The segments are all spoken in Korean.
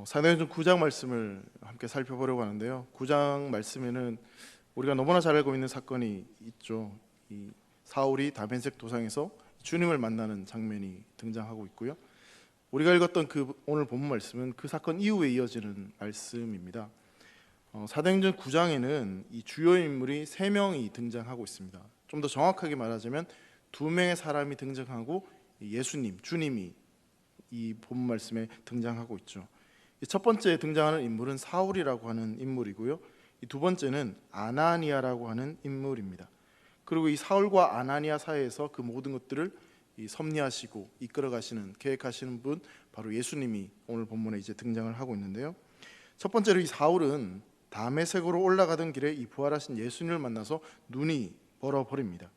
사도행전 9장 말씀을 함께 살펴보려고 하는데요. 9장 말씀에는 우리가 너무나 잘 알고 있는 사건이 있죠. 이 사울이 다메섹 도상에서 주님을 만나는 장면이 등장하고 있고요. 우리가 읽었던 그 오늘 본문 말씀은 그 사건 이후에 이어지는 말씀입니다. 사도행전 9장에는 이 주요 인물이 3명이 등장하고 있습니다. 좀 더 정확하게 말하자면 2명의 사람이 등장하고 예수님, 주님이 이 본문 말씀에 등장하고 있죠. 첫 번째 등장하는 인물은 사울이라고 하는 인물이고요. 이 두 번째는 아나니아라고 하는 인물입니다. 그리고 이 사울과 아나니아 사이에서 그 모든 것들을 섭리하시고 이끌어 가시는, 계획하시는 분, 바로 예수님이 오늘 본문에 이제 등장을 하고 있는데요. 첫 번째로 이 사울은 다메섹으로 올라가던 길에 이 부활하신 예수님을 만나서 눈이 벌어버립니다.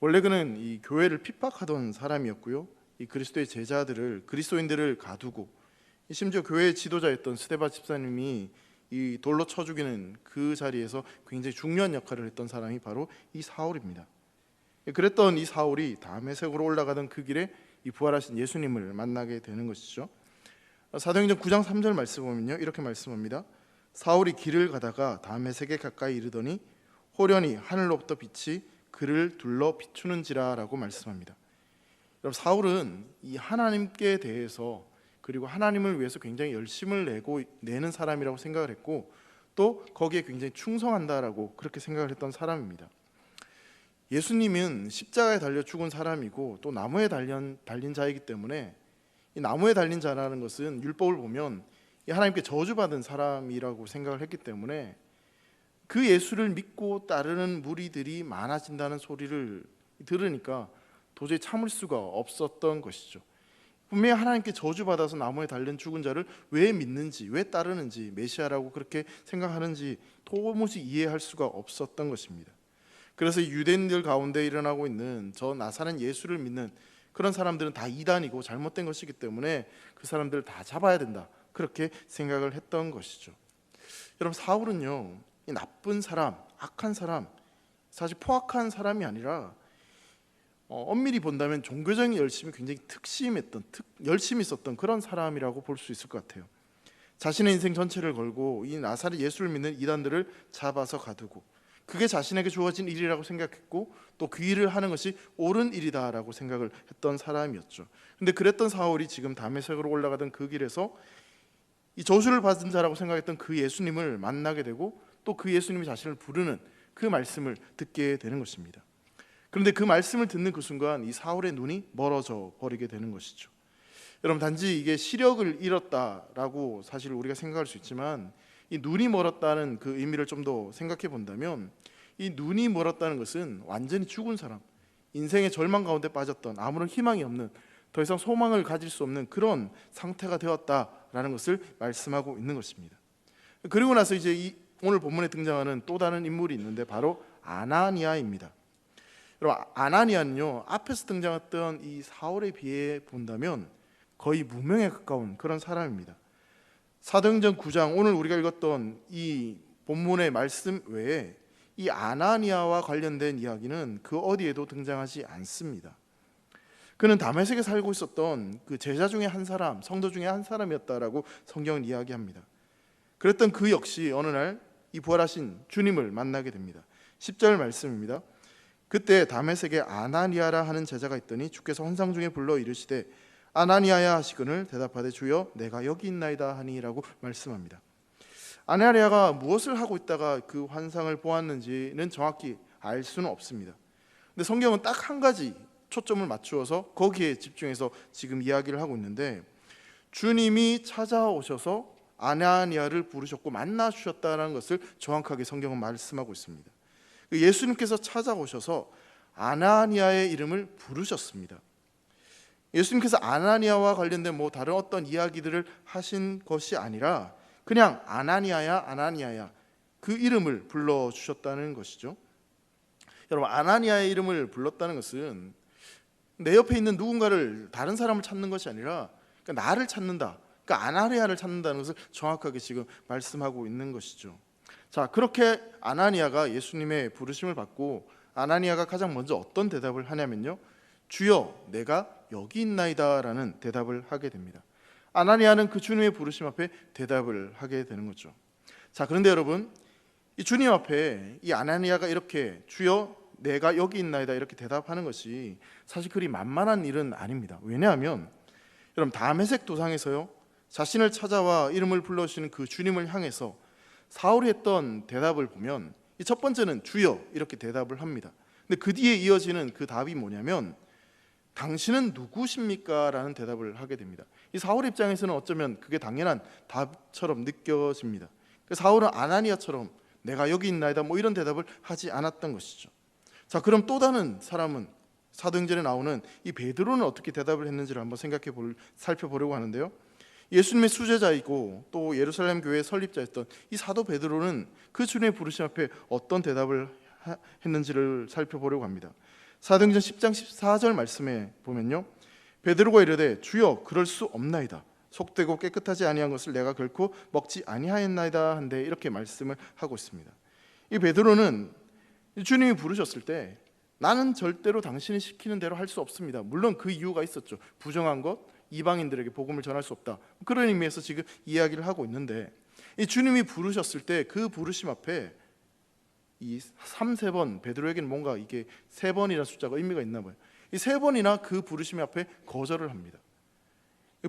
원래 그는 이 교회를 핍박하던 사람이었고요. 이 그리스도의 제자들을, 그리스도인들을 가두고, 심지어 교회의 지도자였던 스데반 집사님이 이 돌로 쳐 죽이는 그 자리에서 굉장히 중요한 역할을 했던 사람이 바로 이 사울입니다. 그랬던 이 사울이 다메섹으로 올라가던 그 길에 이 부활하신 예수님을 만나게 되는 것이죠. 사도행전 9장 3절 말씀 보면요, 이렇게 말씀합니다. 사울이 길을 가다가 다메섹에 가까이 이르더니 호련히 하늘로부터 빛이 그를 둘러 비추는지라라고 말씀합니다. 여러분, 사울은 이 하나님께 대해서, 그리고 하나님을 위해서 굉장히 열심을 내는 사람이라고 생각을 했고, 또 거기에 굉장히 충성한다라고 그렇게 생각을 했던 사람입니다. 예수님은 십자가에 달려 죽은 사람이고 또 나무에 달린 자이기 때문에, 이 나무에 달린 자라는 것은 율법을 보면 이 하나님께 저주받은 사람이라고 생각을 했기 때문에 그 예수를 믿고 따르는 무리들이 많아진다는 소리를 들으니까 도저히 참을 수가 없었던 것이죠. 분명히 하나님께 저주받아서 나무에 달린 죽은 자를 왜 믿는지, 왜 따르는지, 메시아라고 그렇게 생각하는지 도무지 이해할 수가 없었던 것입니다. 그래서 유대인들 가운데 일어나고 있는 저 나사렛 예수를 믿는 그런 사람들은 다 이단이고 잘못된 것이기 때문에 그 사람들을 다 잡아야 된다, 그렇게 생각을 했던 것이죠. 여러분, 사울은요, 이 나쁜 사람, 악한 사람, 사실 포악한 사람이 아니라 엄밀히 본다면 종교적인 열심이 굉장히 열심히 있었던 그런 사람이라고 볼 수 있을 것 같아요. 자신의 인생 전체를 걸고 이 나사렛 예수를 믿는 이단들을 잡아서 가두고, 그게 자신에게 주어진 일이라고 생각했고 또 그 일을 하는 것이 옳은 일이다라고 생각을 했던 사람이었죠. 근데 그랬던 사울이 지금 다메섹으로 올라가던 그 길에서 이 저주를 받은 자라고 생각했던 그 예수님을 만나게 되고, 또 그 예수님이 자신을 부르는 그 말씀을 듣게 되는 것입니다. 그런데 그 말씀을 듣는 그 순간 이 사울의 눈이 멀어져 버리게 되는 것이죠. 여러분, 단지 이게 시력을 잃었다라고 사실 우리가 생각할 수 있지만, 이 눈이 멀었다는 그 의미를 좀 더 생각해 본다면, 이 눈이 멀었다는 것은 완전히 죽은 사람, 인생의 절망 가운데 빠졌던, 아무런 희망이 없는, 더 이상 소망을 가질 수 없는 그런 상태가 되었다라는 것을 말씀하고 있는 것입니다. 그리고 나서 이제 오늘 본문에 등장하는 또 다른 인물이 있는데 바로 아나니아입니다. 여러분, 아나니아는요, 앞에서 등장했던 이 사울에 비해 본다면 거의 무명에 가까운 그런 사람입니다. 사도행전 9장, 오늘 우리가 읽었던 이 본문의 말씀 외에 이 아나니아와 관련된 이야기는 그 어디에도 등장하지 않습니다. 그는 다메섹에 살고 있었던 그 제자 중에 한 사람, 성도 중에 한 사람이었다라고 성경은 이야기합니다. 그랬던 그 역시 어느 날 이 부활하신 주님을 만나게 됩니다. 10절 말씀입니다. 그때 다메섹에 아나니아라 하는 제자가 있더니 주께서 환상 중에 불러 이르시되 아나니아야 하시거늘 대답하되 주여 내가 여기 있나이다 하니라고 말씀합니다. 아나니아가 무엇을 하고 있다가 그 환상을 보았는지는 정확히 알 수는 없습니다. 근데 성경은 딱 한 가지 초점을 맞추어서 거기에 집중해서 지금 이야기를 하고 있는데, 주님이 찾아오셔서 아나니아를 부르셨고 만나 주셨다는 것을 정확하게 성경은 말씀하고 있습니다. 예수님께서 찾아오셔서 아나니아의 이름을 부르셨습니다. 예수님께서 아나니아와 관련된 다른 어떤 이야기들을 하신 것이 아니라 그냥 아나니아야 아나니아야 그 이름을 불러주셨다는 것이죠. 여러분, 아나니아의 이름을 불렀다는 것은 내 옆에 있는 누군가를, 다른 사람을 찾는 것이 아니라 나를 찾는다, 그러니까 아나니아를 찾는다는 것을 정확하게 지금 말씀하고 있는 것이죠. 자, 그렇게 아나니아가 예수님의 부르심을 받고 아나니아가 가장 먼저 어떤 대답을 하냐면요, 주여 내가 여기 있나이다 라는 대답을 하게 됩니다. 아나니아는 그 주님의 부르심 앞에 대답을 하게 되는 거죠. 자, 그런데 여러분, 이 주님 앞에 이 아나니아가 이렇게 주여 내가 여기 있나이다 이렇게 대답하는 것이 사실 그리 만만한 일은 아닙니다. 왜냐하면 여러분, 다메섹 도상에서요 자신을 찾아와 이름을 불러주시는 그 주님을 향해서 사울이 했던 대답을 보면 이 첫 번째는 주여 이렇게 대답을 합니다. 근데 그 뒤에 이어지는 그 답이 뭐냐면 당신은 누구십니까? 라는 대답을 하게 됩니다. 이 사울 입장에서는 어쩌면 그게 당연한 답처럼 느껴집니다. 사울은 아나니아처럼 내가 여기 있나이다 뭐 이런 대답을 하지 않았던 것이죠. 자, 그럼 또 다른 사람은 사도행전에 나오는 이 베드로는 어떻게 대답을 했는지를 한번 살펴보려고 하는데요. 예수님의 수제자이고 또 예루살렘 교회의 설립자였던 이 사도 베드로는 그 주님의 부르심 앞에 어떤 대답을 했는지를 살펴보려고 합니다. 사도행전 10장 14절 말씀에 보면요, 베드로가 이르되 주여 그럴 수 없나이다. 속되고 깨끗하지 아니한 것을 내가 결코 먹지 아니하였나이다 한데 이렇게 말씀을 하고 있습니다. 이 베드로는 주님이 부르셨을 때 나는 절대로 당신이 시키는 대로 할 수 없습니다. 물론 그 이유가 있었죠. 부정한 것, 이방인들에게 복음을 전할 수 없다. 그런 의미에서 지금 이야기를 하고 있는데 이 주님이 부르셨을 때 그 부르심 앞에 이 3-3번 베드로에게는 뭔가 이게 3번이라는 숫자가 의미가 있나 봐요. 이 3번이나 그 부르심 앞에 거절을 합니다.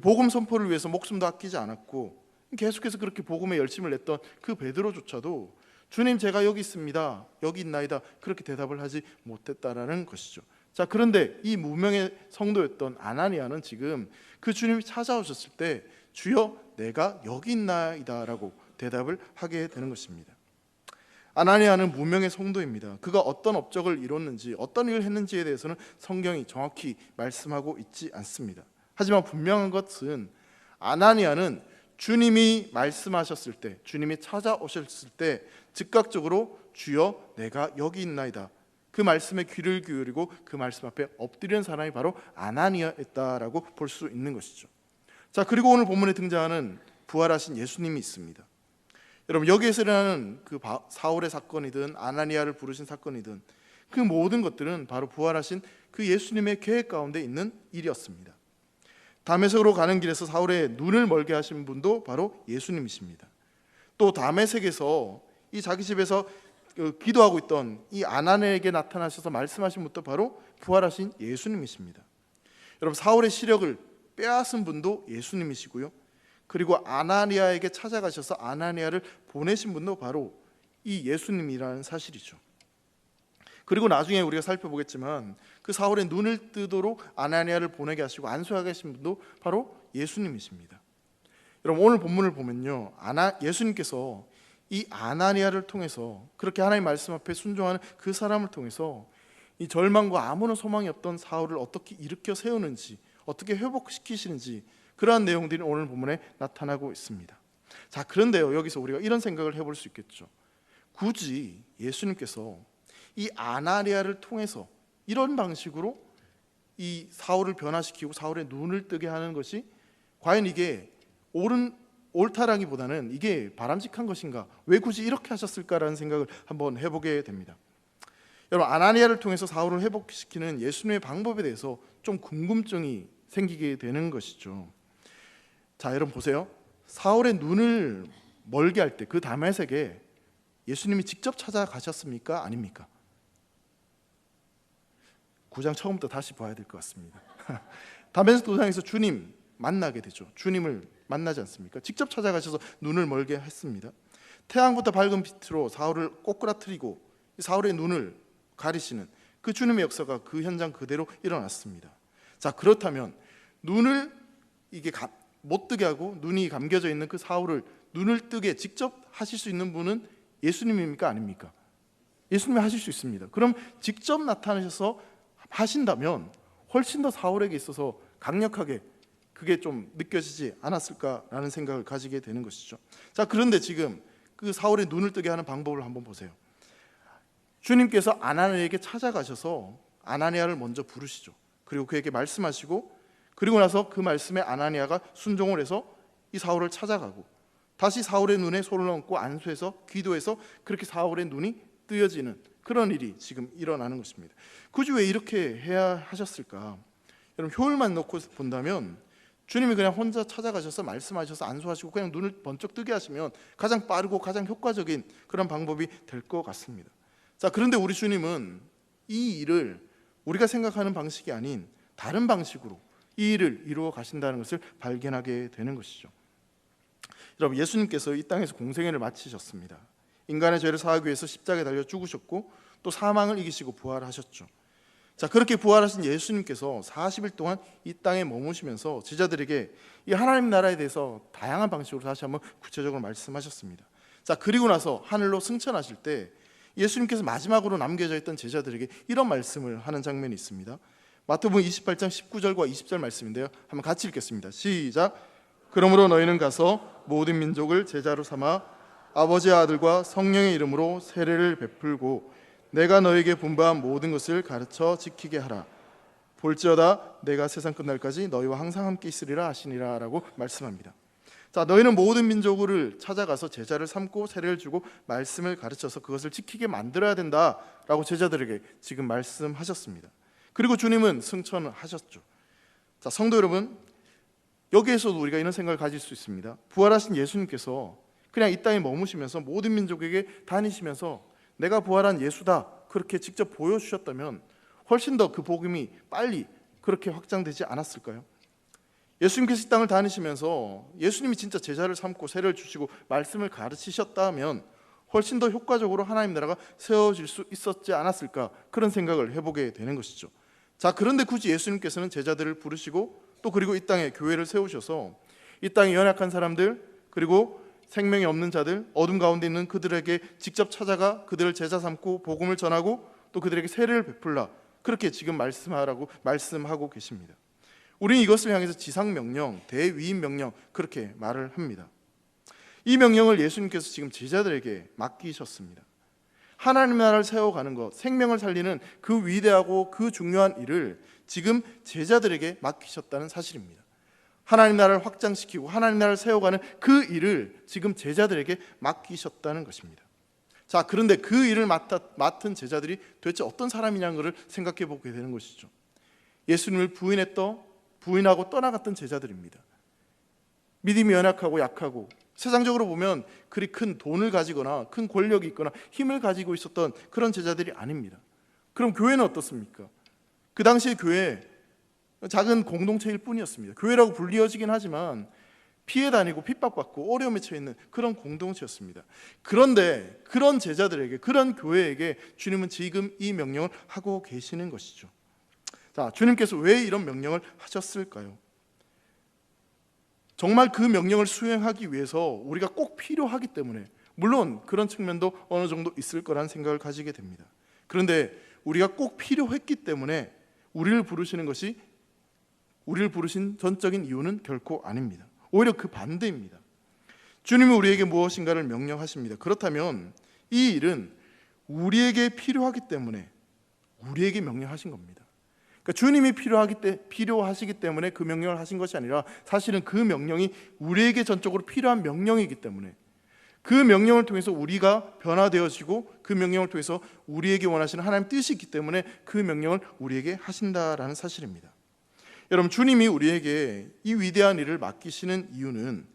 복음 선포를 위해서 목숨도 아끼지 않았고 계속해서 그렇게 복음에 열심을 냈던 그 베드로조차도 주님 제가 여기 있습니다, 여기 있나이다 그렇게 대답을 하지 못했다라는 것이죠. 자, 그런데 이 무명의 성도였던 아나니아는 지금 그 주님이 찾아오셨을 때 주여 내가 여기 있나이다 라고 대답을 하게 되는 것입니다. 아나니아는 무명의 성도입니다. 그가 어떤 업적을 이뤘는지 어떤 일을 했는지에 대해서는 성경이 정확히 말씀하고 있지 않습니다. 하지만 분명한 것은 아나니아는 주님이 말씀하셨을 때, 주님이 찾아오셨을 때 즉각적으로 주여 내가 여기 있나이다 그 말씀에 귀를 기울이고 그 말씀 앞에 엎드리는 사람이 바로 아나니아였다라고 볼 수 있는 것이죠. 자, 그리고 오늘 본문에 등장하는 부활하신 예수님이 있습니다. 여러분, 여기에서 일어나는 그 사울의 사건이든 아나니아를 부르신 사건이든 그 모든 것들은 바로 부활하신 그 예수님의 계획 가운데 있는 일이었습니다. 다메섹으로 가는 길에서 사울의 눈을 멀게 하신 분도 바로 예수님이십니다. 또 다메섹에서 이 자기 집에서 기도하고 있던 이 아나니아에게 나타나셔서 말씀하신 분도 바로 부활하신 예수님이십니다. 여러분, 사울의 시력을 빼앗은 분도 예수님이시고요, 그리고 아나니아에게 찾아가셔서 아나니아를 보내신 분도 바로 이 예수님이라는 사실이죠. 그리고 나중에 우리가 살펴보겠지만 그 사울의 눈을 뜨도록 아나니아를 보내게 하시고 안수하게 하신 분도 바로 예수님이십니다. 여러분, 오늘 본문을 보면요, 예수님께서 이 아나니아를 통해서 그렇게 하나님 말씀 앞에 순종하는 그 사람을 통해서 이 절망과 아무런 소망이 없던 사울을 어떻게 일으켜 세우는지, 어떻게 회복시키시는지 그러한 내용들이 오늘 본문에 나타나고 있습니다. 자, 그런데요, 여기서 우리가 이런 생각을 해볼 수 있겠죠. 굳이 예수님께서 이 아나니아를 통해서 이런 방식으로 이 사울을 변화시키고 사울의 눈을 뜨게 하는 것이 과연 이게 옳다라기보다는 이게 바람직한 것인가, 왜 굳이 이렇게 하셨을까라는 생각을 한번 해보게 됩니다. 여러분, 아나니아를 통해서 사울을 회복시키는 예수님의 방법에 대해서 좀 궁금증이 생기게 되는 것이죠. 자, 여러분 보세요. 사울의 눈을 멀게 할 때 그 다메섹에 예수님이 직접 찾아가셨습니까? 아닙니까? 9장 처음부터 다시 봐야 될 것 같습니다. 다메섹 도상에서 주님 만나게 되죠. 주님을 만나지 않습니까? 직접 찾아가셔서 눈을 멀게 했습니다. 태양부터 밝은 빛으로 사울을 꼬꾸라뜨리고 사울의 눈을 가리시는 그 주님의 역사가 그 현장 그대로 일어났습니다. 자, 그렇다면 눈을 이게 못 뜨게 하고 눈이 감겨져 있는 그 사울을 눈을 뜨게 직접 하실 수 있는 분은 예수님입니까? 아닙니까? 예수님이 하실 수 있습니다. 그럼 직접 나타나셔서 하신다면 훨씬 더 사울에게 있어서 강력하게 그게 좀 느껴지지 않았을까라는 생각을 가지게 되는 것이죠. 자, 그런데 지금 그 사울의 눈을 뜨게 하는 방법을 한번 보세요. 주님께서 아나니아에게 찾아가셔서 아나니아를 먼저 부르시죠. 그리고 그에게 말씀하시고, 그리고 나서 그 말씀에 아나니아가 순종을 해서 이 사울을 찾아가고 다시 사울의 눈에 손을 얹고 안수해서 기도해서 그렇게 사울의 눈이 뜨여지는 그런 일이 지금 일어나는 것입니다. 굳이 왜 이렇게 해야 하셨을까? 여러분, 효율만 놓고 본다면 주님이 그냥 혼자 찾아가셔서 말씀하셔서 안수하시고 그냥 눈을 번쩍 뜨게 하시면 가장 빠르고 가장 효과적인 그런 방법이 될 것 같습니다. 자, 그런데 우리 주님은 이 일을 우리가 생각하는 방식이 아닌 다른 방식으로 이 일을 이루어 가신다는 것을 발견하게 되는 것이죠. 여러분, 예수님께서 이 땅에서 공생애를 마치셨습니다. 인간의 죄를 사하기 위해서 십자가에 달려 죽으셨고 또 사망을 이기시고 부활하셨죠. 자, 그렇게 부활하신 예수님께서 40일 동안 이 땅에 머무시면서 제자들에게 이 하나님 나라에 대해서 다양한 방식으로 다시 한번 구체적으로 말씀하셨습니다. 자, 그리고 나서 하늘로 승천하실 때 예수님께서 마지막으로 남겨져 있던 제자들에게 이런 말씀을 하는 장면이 있습니다. 마태복음 28장 19절과 20절 말씀인데요, 한번 같이 읽겠습니다. 시작. 그러므로 너희는 가서 모든 민족을 제자로 삼아 아버지의 아들과 성령의 이름으로 세례를 베풀고 내가 너에게 분부한 모든 것을 가르쳐 지키게 하라. 볼지어다 내가 세상 끝날까지 너희와 항상 함께 있으리라 하시니라 라고 말씀합니다. 자, 너희는 모든 민족을 찾아가서 제자를 삼고 세례를 주고 말씀을 가르쳐서 그것을 지키게 만들어야 된다라고 제자들에게 지금 말씀하셨습니다. 그리고 주님은 승천을 하셨죠. 자, 성도 여러분, 여기에서도 우리가 이런 생각을 가질 수 있습니다. 부활하신 예수님께서 그냥 이 땅에 머무시면서 모든 민족에게 다니시면서 내가 부활한 예수다 그렇게 직접 보여주셨다면 훨씬 더 그 복음이 빨리 그렇게 확장되지 않았을까요? 예수님께서 이 땅을 다니시면서 예수님이 진짜 제자를 삼고 세례를 주시고 말씀을 가르치셨다면 훨씬 더 효과적으로 하나님 나라가 세워질 수 있었지 않았을까, 그런 생각을 해보게 되는 것이죠. 자, 그런데 굳이 예수님께서는 제자들을 부르시고 또 그리고 이 땅에 교회를 세우셔서 이 땅에 연약한 사람들, 그리고 생명이 없는 자들, 어둠 가운데 있는 그들에게 직접 찾아가 그들을 제자 삼고 복음을 전하고 또 그들에게 세례를 베풀라, 그렇게 지금 말씀하고 계십니다. 우리는 이것을 향해서 지상명령, 대위임명령 그렇게 말을 합니다. 이 명령을 예수님께서 지금 제자들에게 맡기셨습니다. 하나님 나라를 세워가는 것, 생명을 살리는 그 위대하고 그 중요한 일을 지금 제자들에게 맡기셨다는 사실입니다. 하나님 나라를 확장시키고 하나님 나라를 세워가는 그 일을 지금 제자들에게 맡기셨다는 것입니다. 자, 그런데 그 일을 맡은 제자들이 도대체 어떤 사람이냐는 것을 생각해 보게 되는 것이죠. 예수님을 부인하고 떠나갔던 제자들입니다. 믿음이 연약하고 약하고 세상적으로 보면 그리 큰 돈을 가지거나 큰 권력이 있거나 힘을 가지고 있었던 그런 제자들이 아닙니다. 그럼 교회는 어떻습니까? 그 당시의 교회, 작은 공동체일 뿐이었습니다. 교회라고 불리어지긴 하지만 피해 다니고 핍박받고 어려움에 처해 있는 그런 공동체였습니다. 그런데 그런 제자들에게, 그런 교회에게 주님은 지금 이 명령을 하고 계시는 것이죠. 자, 주님께서 왜 이런 명령을 하셨을까요? 정말 그 명령을 수행하기 위해서 우리가 꼭 필요하기 때문에, 물론 그런 측면도 어느 정도 있을 거라는 생각을 가지게 됩니다. 그런데 우리가 꼭 필요했기 때문에 우리를 부르신 전적인 이유는 결코 아닙니다. 오히려 그 반대입니다. 주님이 우리에게 무엇인가를 명령하십니다. 그렇다면 이 일은 우리에게 필요하기 때문에 우리에게 명령하신 겁니다. 그러니까 주님이 필요하시기 때문에 그 명령을 하신 것이 아니라 사실은 그 명령이 우리에게 전적으로 필요한 명령이기 때문에, 그 명령을 통해서 우리가 변화되어지고 그 명령을 통해서 우리에게 원하시는 하나님 뜻이 있기 때문에 그 명령을 우리에게 하신다라는 사실입니다. 여러분, 주님이 우리에게 이 위대한 일을 맡기시는 이유는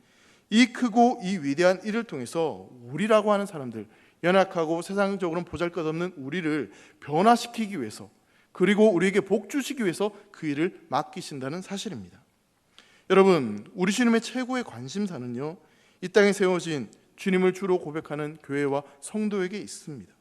이 크고 이 위대한 일을 통해서 우리라고 하는 사람들, 연약하고 세상적으로는 보잘것없는 우리를 변화시키기 위해서, 그리고 우리에게 복 주시기 위해서 그 일을 맡기신다는 사실입니다. 여러분, 우리 주님의 최고의 관심사는요, 이 땅에 세워진 주님을 주로 고백하는 교회와 성도에게 있습니다.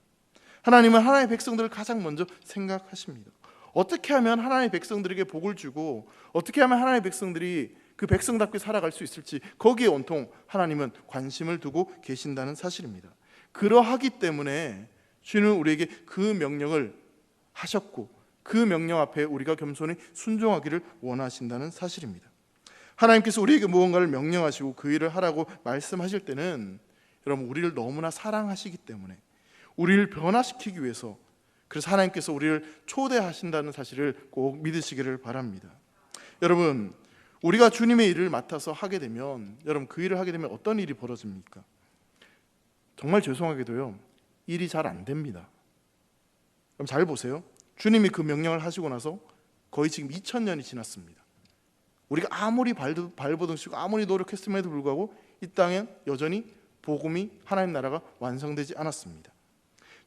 하나님은 하나님의 백성들을 가장 먼저 생각하십니다. 어떻게 하면 하나님의 백성들에게 복을 주고 어떻게 하면 하나님의 백성들이 그 백성답게 살아갈 수 있을지, 거기에 온통 하나님은 관심을 두고 계신다는 사실입니다. 그러하기 때문에 주님은 우리에게 그 명령을 하셨고 그 명령 앞에 우리가 겸손히 순종하기를 원하신다는 사실입니다. 하나님께서 우리에게 무언가를 명령하시고 그 일을 하라고 말씀하실 때는 여러분, 우리를 너무나 사랑하시기 때문에 우리를 변화시키기 위해서, 그래서 하나님께서 우리를 초대하신다는 사실을 꼭 믿으시기를 바랍니다. 여러분, 우리가 주님의 일을 맡아서 하게 되면, 여러분, 그 일을 하게 되면 어떤 일이 벌어집니까? 정말 죄송하게도요, 일이 잘 안 됩니다. 그럼 잘 보세요. 주님이 그 명령을 하시고 나서 거의 지금 2000년이 지났습니다. 우리가 아무리 발버둥 치고 아무리 노력했음에도 불구하고 이 땅에 여전히 복음이, 하나님 나라가 완성되지 않았습니다.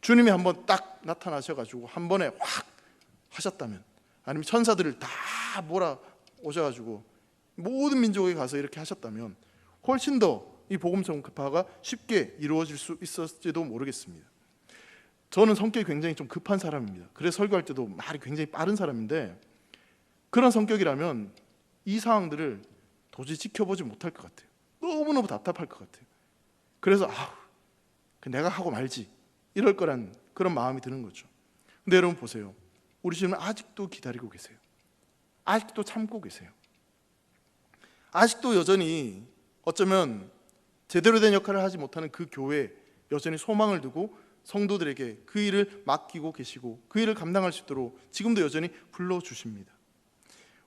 주님이 한번 딱 나타나셔가지고 한 번에 확 하셨다면, 아니면 천사들을 다 몰아 오셔가지고 모든 민족에 가서 이렇게 하셨다면 훨씬 더 이 복음 전파가 쉽게 이루어질 수 있었을지도 모르겠습니다. 저는 성격이 굉장히 좀 급한 사람입니다. 그래서 설교할 때도 말이 굉장히 빠른 사람인데, 그런 성격이라면 이 상황들을 도저히 지켜보지 못할 것 같아요. 너무너무 답답할 것 같아요. 그래서 내가 하고 말지 이럴 거란 그런 마음이 드는 거죠. 근데 여러분 보세요. 우리 주님은 아직도 기다리고 계세요. 아직도 참고 계세요. 아직도 여전히 어쩌면 제대로 된 역할을 하지 못하는 그 교회에 여전히 소망을 두고 성도들에게 그 일을 맡기고 계시고 그 일을 감당할 수 있도록 지금도 여전히 불러주십니다.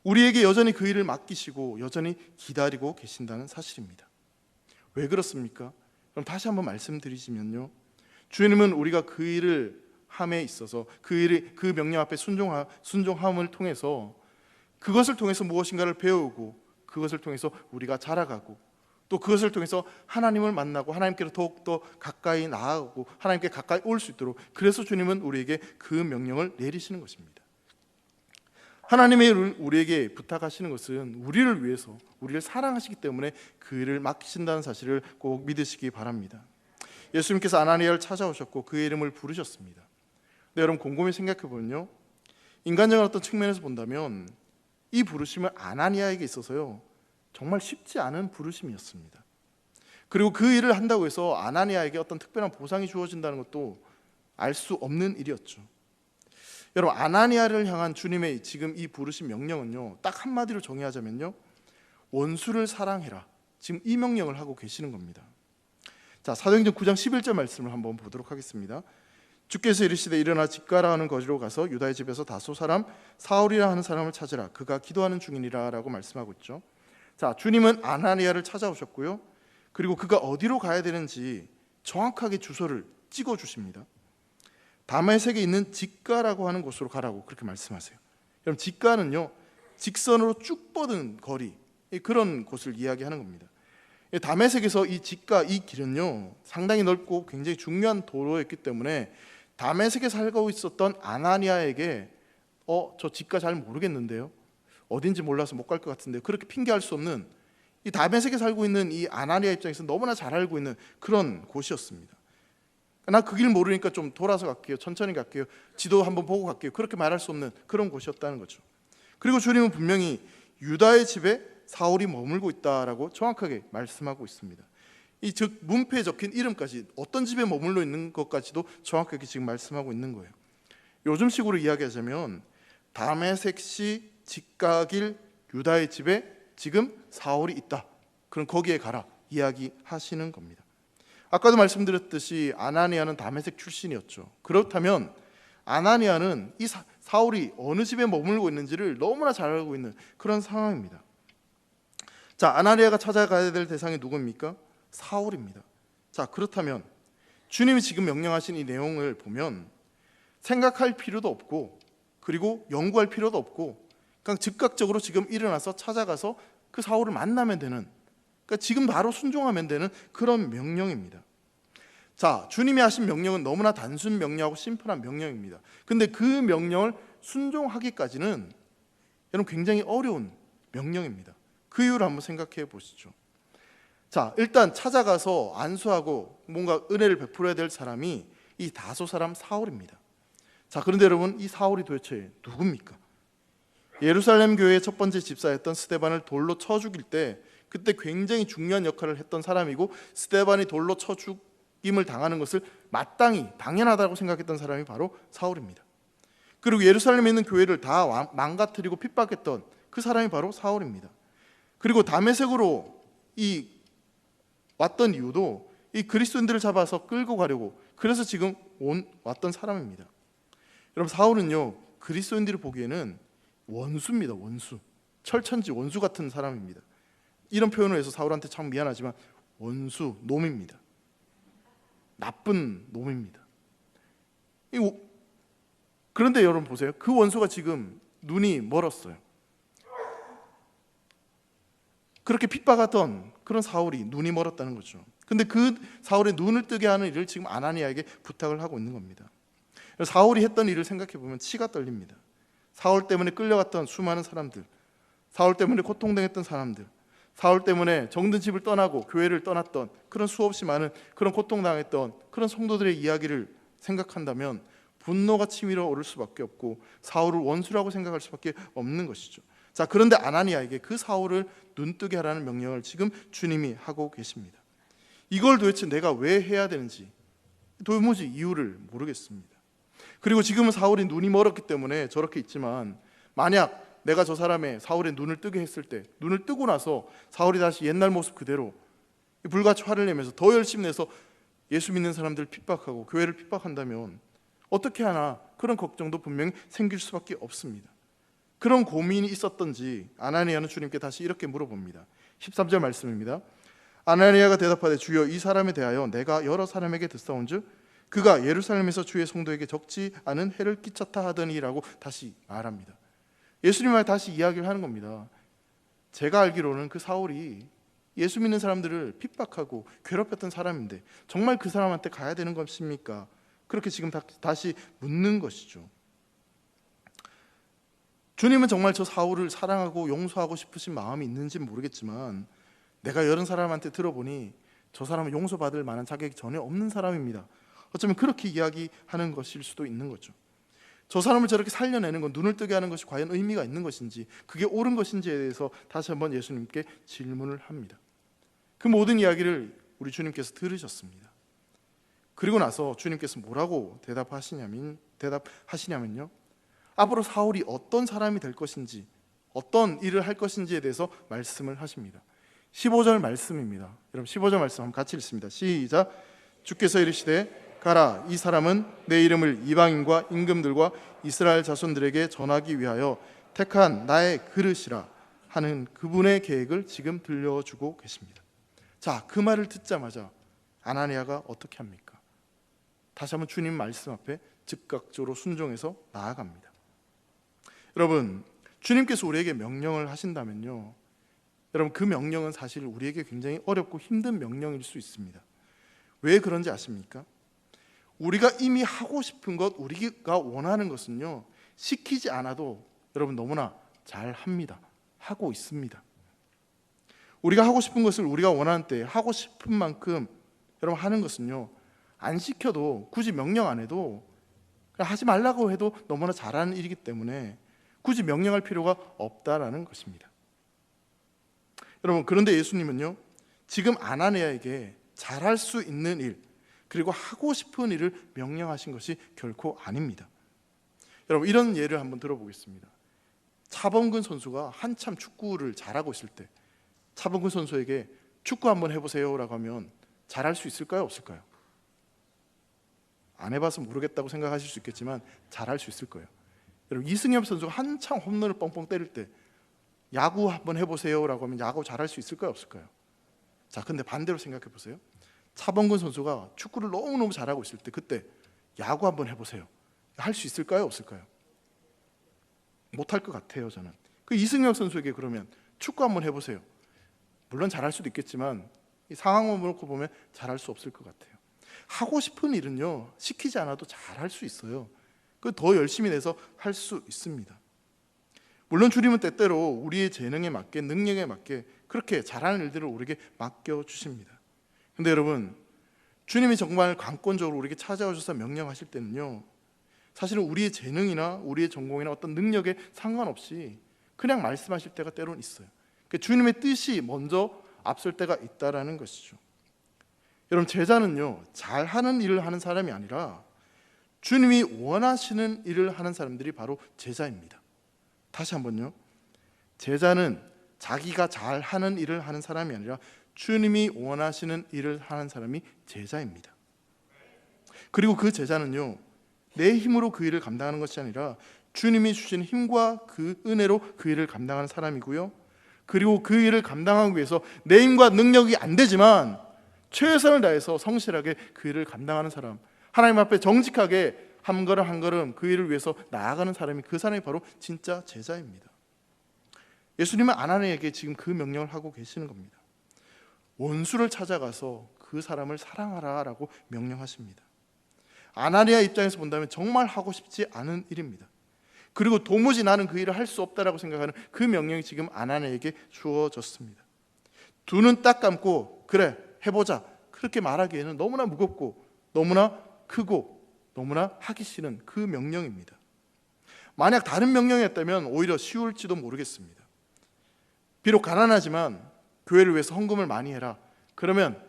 우리에게 여전히 그 일을 맡기시고 여전히 기다리고 계신다는 사실입니다. 왜 그렇습니까? 그럼 다시 한번 말씀드리시면요, 주님은 우리가 그 일을 함에 있어서 그 명령 앞에 순종함을 통해서, 그것을 통해서 무엇인가를 배우고, 그것을 통해서 우리가 자라가고, 또 그것을 통해서 하나님을 만나고 하나님께로 더욱더 가까이 나아가고 하나님께 가까이 올 수 있도록, 그래서 주님은 우리에게 그 명령을 내리시는 것입니다. 하나님이 우리에게 부탁하시는 것은 우리를 위해서, 우리를 사랑하시기 때문에 그 일을 맡기신다는 사실을 꼭 믿으시기 바랍니다. 예수님께서 아나니아를 찾아오셨고 그의 이름을 부르셨습니다. 근데 여러분 곰곰이 생각해 보면요, 인간적인 어떤 측면에서 본다면 이 부르심은 아나니아에게 있어서요 정말 쉽지 않은 부르심이었습니다. 그리고 그 일을 한다고 해서 아나니아에게 어떤 특별한 보상이 주어진다는 것도 알 수 없는 일이었죠. 여러분, 아나니아를 향한 주님의 지금 이 부르심 명령은요, 딱 한마디로 정의하자면요, 원수를 사랑해라, 지금 이 명령을 하고 계시는 겁니다. 자, 사도행전 9장 11절 말씀을 한번 보도록 하겠습니다. 주께서 이르시되 일어나 집가라 하는 거리로 가서 유다의 집에서 다소 사람 사울이라 하는 사람을 찾으라, 그가 기도하는 중이니라 라고 말씀하고 있죠. 자, 주님은 아나니아를 찾아오셨고요, 그리고 그가 어디로 가야 되는지 정확하게 주소를 찍어 주십니다. 다메섹에 있는 직가라고 하는 곳으로 가라고 그렇게 말씀하세요. 여러분, 직가는요 직선으로 쭉 뻗은 거리, 그런 곳을 이야기하는 겁니다. 다메섹에서 이 직가, 이 길은요 상당히 넓고 굉장히 중요한 도로였기 때문에 다메섹에 살고 있었던 아나니아에게 저 직가 잘 모르겠는데요, 어딘지 몰라서 못 갈 것 같은데, 그렇게 핑계할 수 없는, 이 다메섹에 살고 있는 이 아나니아 입장에서 너무나 잘 알고 있는 그런 곳이었습니다. 나 그 길 모르니까 좀 돌아서 갈게요, 천천히 갈게요, 지도 한번 보고 갈게요, 그렇게 말할 수 없는 그런 곳이었다는 거죠. 그리고 주님은 분명히 유다의 집에 사울이 머물고 있다라고 정확하게 말씀하고 있습니다. 이 즉 문패에 적힌 이름까지, 어떤 집에 머물러 있는 것까지도 정확하게 지금 말씀하고 있는 거예요. 요즘식으로 이야기하자면 다메섹시 직가길 유다의 집에 지금 사울이 있다, 그럼 거기에 가라 이야기하시는 겁니다. 아까도 말씀드렸듯이 아나니아는 다메섹 출신이었죠. 그렇다면 아나니아는 이 사울이 어느 집에 머물고 있는지를 너무나 잘 알고 있는 그런 상황입니다. 자, 아나니아가 찾아가야 될 대상이 누굽니까? 사울입니다. 자, 그렇다면 주님이 지금 명령하신 이 내용을 보면 생각할 필요도 없고, 그리고 연구할 필요도 없고, 그냥 즉각적으로 지금 일어나서 찾아가서 그 사울을 만나면 되는, 그러니까 지금 바로 순종하면 되는 그런 명령입니다. 자, 주님이 하신 명령은 너무나 단순 명령하고 심플한 명령입니다. 근데 그 명령을 순종하기까지는 여러분 굉장히 어려운 명령입니다. 그 이유를 한번 생각해 보시죠. 자, 일단 찾아가서 안수하고 뭔가 은혜를 베풀어야 될 사람이 이 다소 사람 사울입니다. 자, 그런데 여러분, 이 사울이 도대체 누굽니까? 예루살렘 교회의 첫 번째 집사였던 스데반을 돌로 쳐 죽일 때 그때 굉장히 중요한 역할을 했던 사람이고, 스데반이 돌로 쳐 죽임을 당하는 것을 마땅히 당연하다고 생각했던 사람이 바로 사울입니다. 그리고 예루살렘에 있는 교회를 다 망가뜨리고 핍박했던 그 사람이 바로 사울입니다. 그리고 다메섹으로 이 왔던 이유도 이 그리스도인들을 잡아서 끌고 가려고, 그래서 지금 왔던 사람입니다. 여러분, 사울은요 그리스도인들이 보기에는 원수입니다. 원수, 철천지 원수 같은 사람입니다. 이런 표현을 해서 사울한테 참 미안하지만 원수, 놈입니다. 나쁜 놈입니다. 그런데 여러분 보세요, 그 원수가 지금 눈이 멀었어요. 그렇게 핍박하던 그런 사울이 눈이 멀었다는 거죠. 근데 그 사울의 눈을 뜨게 하는 일을 지금 아나니아에게 부탁을 하고 있는 겁니다. 사울이 했던 일을 생각해 보면 치가 떨립니다. 사울 때문에 끌려갔던 수많은 사람들, 사울 때문에 고통당했던 사람들, 사울 때문에 정든 집을 떠나고 교회를 떠났던 그런 수없이 많은 그런 고통당했던 그런 성도들의 이야기를 생각한다면 분노가 치밀어 오를 수밖에 없고 사울을 원수라고 생각할 수밖에 없는 것이죠. 자, 그런데 아나니아에게 그 사울을 눈뜨게 하라는 명령을 지금 주님이 하고 계십니다. 이걸 도대체 내가 왜 해야 되는지 도무지 이유를 모르겠습니다. 그리고 지금은 사울이 눈이 멀었기 때문에 저렇게 있지만, 만약 내가 저 사람의 사울의 눈을 뜨게 했을 때, 눈을 뜨고 나서 사울이 다시 옛날 모습 그대로 불같이 화를 내면서 더 열심히 내서 예수 믿는 사람들을 핍박하고 교회를 핍박한다면 어떻게 하나, 그런 걱정도 분명히 생길 수밖에 없습니다. 그런 고민이 있었던지 아나니아는 주님께 다시 이렇게 물어봅니다. 13절 말씀입니다. 아나니아가 대답하되 주여, 이 사람에 대하여 내가 여러 사람에게 듣사온즉 그가 예루살렘에서 주의 성도에게 적지 않은 해를 끼쳤다 하더니라고 다시 말합니다. 예수님과 다시 이야기를 하는 겁니다. 제가 알기로는 그 사울이 예수 믿는 사람들을 핍박하고 괴롭혔던 사람인데 정말 그 사람한테 가야 되는 것입니까? 그렇게 지금 다시 묻는 것이죠. 주님은 정말 저 사울을 사랑하고 용서하고 싶으신 마음이 있는지는 모르겠지만, 내가 여러 사람한테 들어보니 저 사람은 용서받을 만한 자격이 전혀 없는 사람입니다. 어쩌면 그렇게 이야기하는 것일 수도 있는 거죠. 저 사람을 저렇게 살려내는 건, 눈을 뜨게 하는 것이 과연 의미가 있는 것인지, 그게 옳은 것인지에 대해서 다시 한번 예수님께 질문을 합니다. 그 모든 이야기를 우리 주님께서 들으셨습니다. 그리고 나서 주님께서 뭐라고 대답하시냐면요, 앞으로 사울이 어떤 사람이 될 것인지, 어떤 일을 할 것인지에 대해서 말씀을 하십니다. 15절 말씀입니다. 여러분 15절 말씀 한번 같이 읽습니다. 시작. 주께서 이르시되 가라, 이 사람은 내 이름을 이방인과 임금들과 이스라엘 자손들에게 전하기 위하여 택한 나의 그릇이라 하는 그분의 계획을 지금 들려주고 계십니다. 자, 그 말을 듣자마자 아나니아가 어떻게 합니까? 다시 한번 주님 말씀 앞에 즉각적으로 순종해서 나아갑니다. 여러분, 주님께서 우리에게 명령을 하신다면요, 여러분 그 명령은 사실 우리에게 굉장히 어렵고 힘든 명령일 수 있습니다. 왜 그런지 아십니까? 우리가 이미 하고 싶은 것, 우리가 원하는 것은요, 시키지 않아도 여러분 너무나 잘 합니다. 하고 있습니다. 우리가 하고 싶은 것을 우리가 원하는 때 하고 싶은 만큼 여러분 하는 것은요, 안 시켜도, 굳이 명령 안 해도, 그냥 하지 말라고 해도 너무나 잘하는 일이기 때문에 굳이 명령할 필요가 없다라는 것입니다. 여러분, 그런데 예수님은요, 지금 아나니아에게 잘할 수 있는 일, 그리고 하고 싶은 일을 명령하신 것이 결코 아닙니다. 여러분, 이런 예를 한번 들어보겠습니다. 차범근 선수가 한참 축구를 잘하고 있을 때 차범근 선수에게 축구 한번 해보세요 라고 하면 잘할 수 있을까요? 없을까요? 안 해봐서 모르겠다고 생각하실 수 있겠지만 잘할 수 있을 거예요. 여러분, 이승엽 선수가 한창 홈런을 뻥뻥 때릴 때 야구 한번 해보세요 라고 하면 야구 잘할 수 있을까요? 없을까요? 자, 근데 반대로 생각해 보세요. 차범근 선수가 축구를 너무너무 잘하고 있을 때 그때 야구 한번 해보세요. 할 수 있을까요? 없을까요? 못할 것 같아요, 저는. 그 이승엽 선수에게 그러면 축구 한번 해보세요. 물론 잘할 수도 있겠지만 이 상황을 놓고 보면 잘할 수 없을 것 같아요. 하고 싶은 일은요, 시키지 않아도 잘할 수 있어요. 그 더 열심히 내서 할 수 있습니다. 물론 주님은 때때로 우리의 재능에 맞게, 능력에 맞게 그렇게 잘하는 일들을 우리에게 맡겨주십니다. 근데 여러분, 주님이 정말 강권적으로 우리에게 찾아오셔서 명령하실 때는요, 사실은 우리의 재능이나 우리의 전공이나 어떤 능력에 상관없이 그냥 말씀하실 때가 때로는 있어요. 그러니까 주님의 뜻이 먼저 앞설 때가 있다라는 것이죠. 여러분, 제자는요, 잘하는 일을 하는 사람이 아니라 주님이 원하시는 일을 하는 사람들이 바로 제자입니다. 다시 한번요, 제자는 자기가 잘하는 일을 하는 사람이 아니라 주님이 원하시는 일을 하는 사람이 제자입니다. 그리고 그 제자는요, 내 힘으로 그 일을 감당하는 것이 아니라 주님이 주신 힘과 그 은혜로 그 일을 감당하는 사람이고요, 그리고 그 일을 감당하기 위해서 내 힘과 능력이 안 되지만 최선을 다해서 성실하게 그 일을 감당하는 사람, 하나님 앞에 정직하게 한 걸음 한 걸음 그 일을 위해서 나아가는 사람이, 그 사람이 바로 진짜 제자입니다. 예수님은 아나니아에게 지금 그 명령을 하고 계시는 겁니다. 원수를 찾아가서 그 사람을 사랑하라라고 명령하십니다. 아나니아 입장에서 본다면 정말 하고 싶지 않은 일입니다. 그리고 도무지 나는 그 일을 할 수 없다라고 생각하는 그 명령이 지금 아나니아에게 주어졌습니다. 두 눈 딱 감고 그래 해보자 그렇게 말하기에는 너무나 무겁고 너무나 크고 너무나 하기 싫은 그 명령입니다. 만약 다른 명령이었다면 오히려 쉬울지도 모르겠습니다. 비록 가난하지만 교회를 위해서 헌금을 많이 해라. 그러면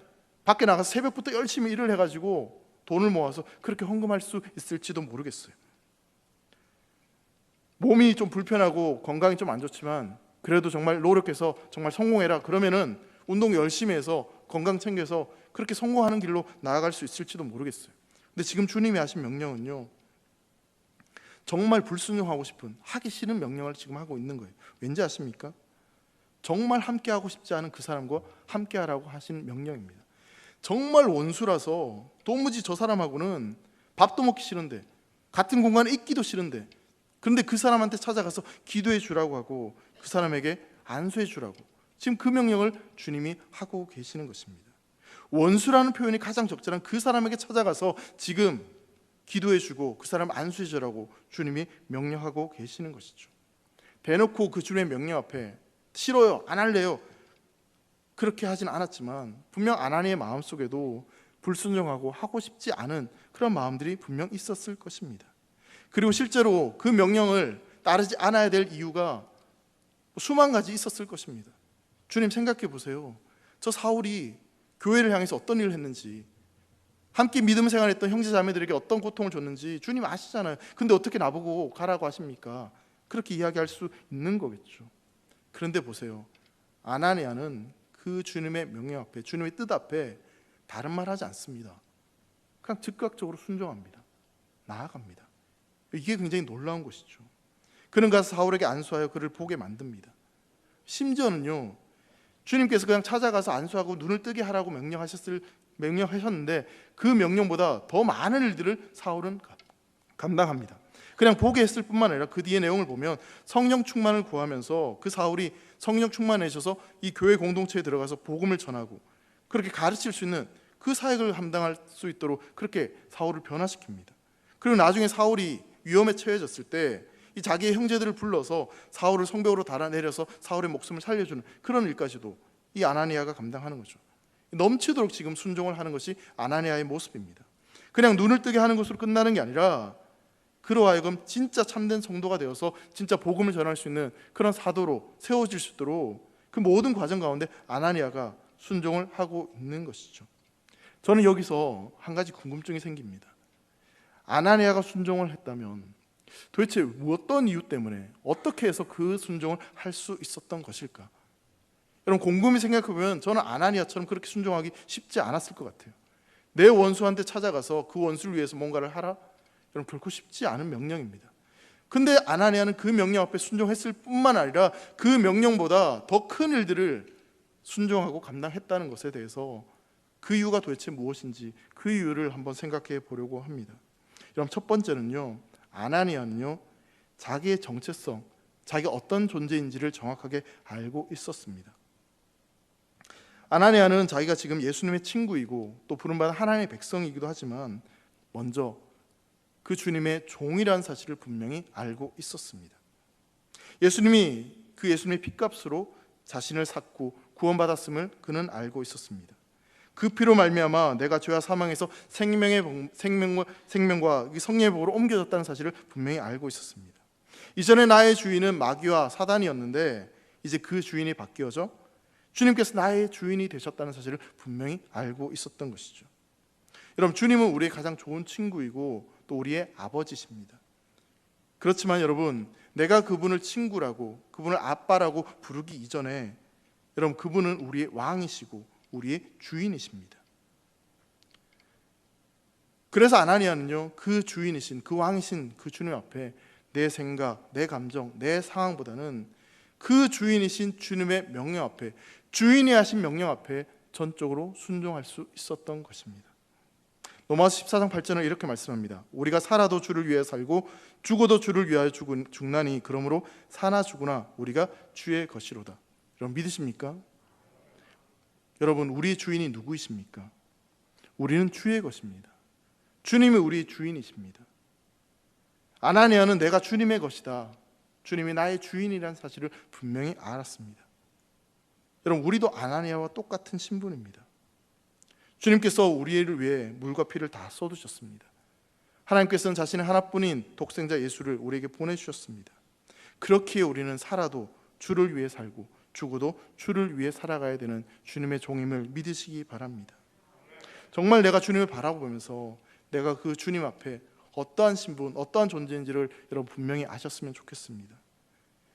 밖에 나가서 새벽부터 열심히 일을 해가지고 돈을 모아서 그렇게 헌금할 수 있을지도 모르겠어요. 몸이 좀 불편하고 건강이 좀 안 좋지만 그래도 정말 노력해서 정말 성공해라. 그러면은 운동 열심히 해서 건강 챙겨서 그렇게 성공하는 길로 나아갈 수 있을지도 모르겠어요. 근데 지금 주님이 하신 명령은요, 정말 불순종하고 싶은, 하기 싫은 명령을 지금 하고 있는 거예요. 왠지 아십니까? 정말 함께 하고 싶지 않은 그 사람과 함께 하라고 하신 명령입니다. 정말 원수라서 도무지 저 사람하고는 밥도 먹기 싫은데, 같은 공간에 있기도 싫은데, 그런데 그 사람한테 찾아가서 기도해 주라고 하고 그 사람에게 안수해 주라고 지금 그 명령을 주님이 하고 계시는 것입니다. 원수라는 표현이 가장 적절한 그 사람에게 찾아가서 지금 기도해 주고 그 사람 안수해 주라고 주님이 명령하고 계시는 것이죠. 대놓고 그 주님의 명령 앞에 싫어요, 안 할래요 그렇게 하진 않았지만 분명 아나니의 마음속에도 불순종하고 하고 싶지 않은 그런 마음들이 분명 있었을 것입니다. 그리고 실제로 그 명령을 따르지 않아야 될 이유가 수만 가지 있었을 것입니다. 주님 생각해 보세요. 저 사울이 교회를 향해서 어떤 일을 했는지, 함께 믿음 생활했던 형제 자매들에게 어떤 고통을 줬는지 주님 아시잖아요. 근데 어떻게 나보고 가라고 하십니까? 그렇게 이야기할 수 있는 거겠죠. 그런데 보세요. 아나니아는 그 주님의 명령 앞에, 주님의 뜻 앞에 다른 말 하지 않습니다. 그냥 즉각적으로 순종합니다. 나아갑니다. 이게 굉장히 놀라운 것이죠. 그는 가서 사울에게 안수하여 그를 보게 만듭니다. 심지어는요, 주님께서 그냥 찾아가서 안수하고 눈을 뜨게 하라고 명령하셨는데 그 명령보다 더 많은 일들을 사울은 감당합니다. 그냥 보게 했을 뿐만 아니라 그 뒤의 내용을 보면 성령 충만을 구하면서 그 사울이 성령 충만해져서 이 교회 공동체에 들어가서 복음을 전하고 그렇게 가르칠 수 있는 그 사역을 감당할 수 있도록 그렇게 사울을 변화시킵니다. 그리고 나중에 사울이 위험에 처해졌을 때 이 자기의 형제들을 불러서 사울을 성벽으로 달아내려서 사울의 목숨을 살려주는 그런 일까지도 이 아나니아가 감당하는 거죠. 넘치도록 지금 순종을 하는 것이 아나니아의 모습입니다. 그냥 눈을 뜨게 하는 것으로 끝나는 게 아니라 그로 하여금 진짜 참된 성도가 되어서 진짜 복음을 전할 수 있는 그런 사도로 세워질 수 있도록 그 모든 과정 가운데 아나니아가 순종을 하고 있는 것이죠. 저는 여기서 한 가지 궁금증이 생깁니다. 아나니아가 순종을 했다면 도대체 어떤 이유 때문에 어떻게 해서 그 순종을 할 수 있었던 것일까? 여러분 곰곰이 생각해보면 저는 아나니아처럼 그렇게 순종하기 쉽지 않았을 것 같아요. 내 원수한테 찾아가서 그 원수를 위해서 뭔가를 하라? 여러분 결코 쉽지 않은 명령입니다. 근데 아나니아는 그 명령 앞에 순종했을 뿐만 아니라 그 명령보다 더 큰 일들을 순종하고 감당했다는 것에 대해서 그 이유가 도대체 무엇인지 그 이유를 한번 생각해 보려고 합니다. 여러분 첫 번째는요, 아나니아는요 자기의 정체성, 자기가 어떤 존재인지를 정확하게 알고 있었습니다. 아나니아는 자기가 지금 예수님의 친구이고 또 부름받은 하나님의 백성이기도 하지만 먼저 그 주님의 종이라는 사실을 분명히 알고 있었습니다. 예수님이 그 예수님의 핏값으로 자신을 샀고 구원받았음을 그는 알고 있었습니다. 그 피로 말미암아 내가 죄와 사망에서 생명과 성령의 복으로 옮겨졌다는 사실을 분명히 알고 있었습니다. 이전에 나의 주인은 마귀와 사단이었는데 이제 그 주인이 바뀌어져 주님께서 나의 주인이 되셨다는 사실을 분명히 알고 있었던 것이죠. 여러분 주님은 우리의 가장 좋은 친구이고 또 우리의 아버지십니다. 그렇지만 여러분 내가 그분을 친구라고 그분을 아빠라고 부르기 이전에 여러분 그분은 우리의 왕이시고 우리의 주인이십니다. 그래서 아나니아는요 그 주인이신 그 왕이신 그 주님 앞에 내 생각, 내 감정, 내 상황보다는 그 주인이신 주님의 명령 앞에 주인이 하신 명령 앞에 전적으로 순종할 수 있었던 것입니다. 로마서 14장 8절은 이렇게 말씀합니다. 우리가 살아도 주를 위하여 살고 죽어도 주를 위하여 죽나니 그러므로 사나 죽으나 우리가 주의 것이로다. 여러분 믿으십니까? 여러분 우리의 주인이 누구이십니까? 우리는 주의 것입니다. 주님이 우리의 주인이십니다. 아나니아는 내가 주님의 것이다, 주님이 나의 주인이라는 사실을 분명히 알았습니다. 여러분 우리도 아나니아와 똑같은 신분입니다. 주님께서 우리를 위해 물과 피를 다 쏟으셨습니다. 하나님께서는 자신의 하나뿐인 독생자 예수를 우리에게 보내주셨습니다. 그렇기에 우리는 살아도 주를 위해 살고 죽어도 주를 위해 살아가야 되는 주님의 종임을 믿으시기 바랍니다. 정말 내가 주님을 바라보면서 내가 그 주님 앞에 어떠한 신분, 어떠한 존재인지를 여러분 분명히 아셨으면 좋겠습니다.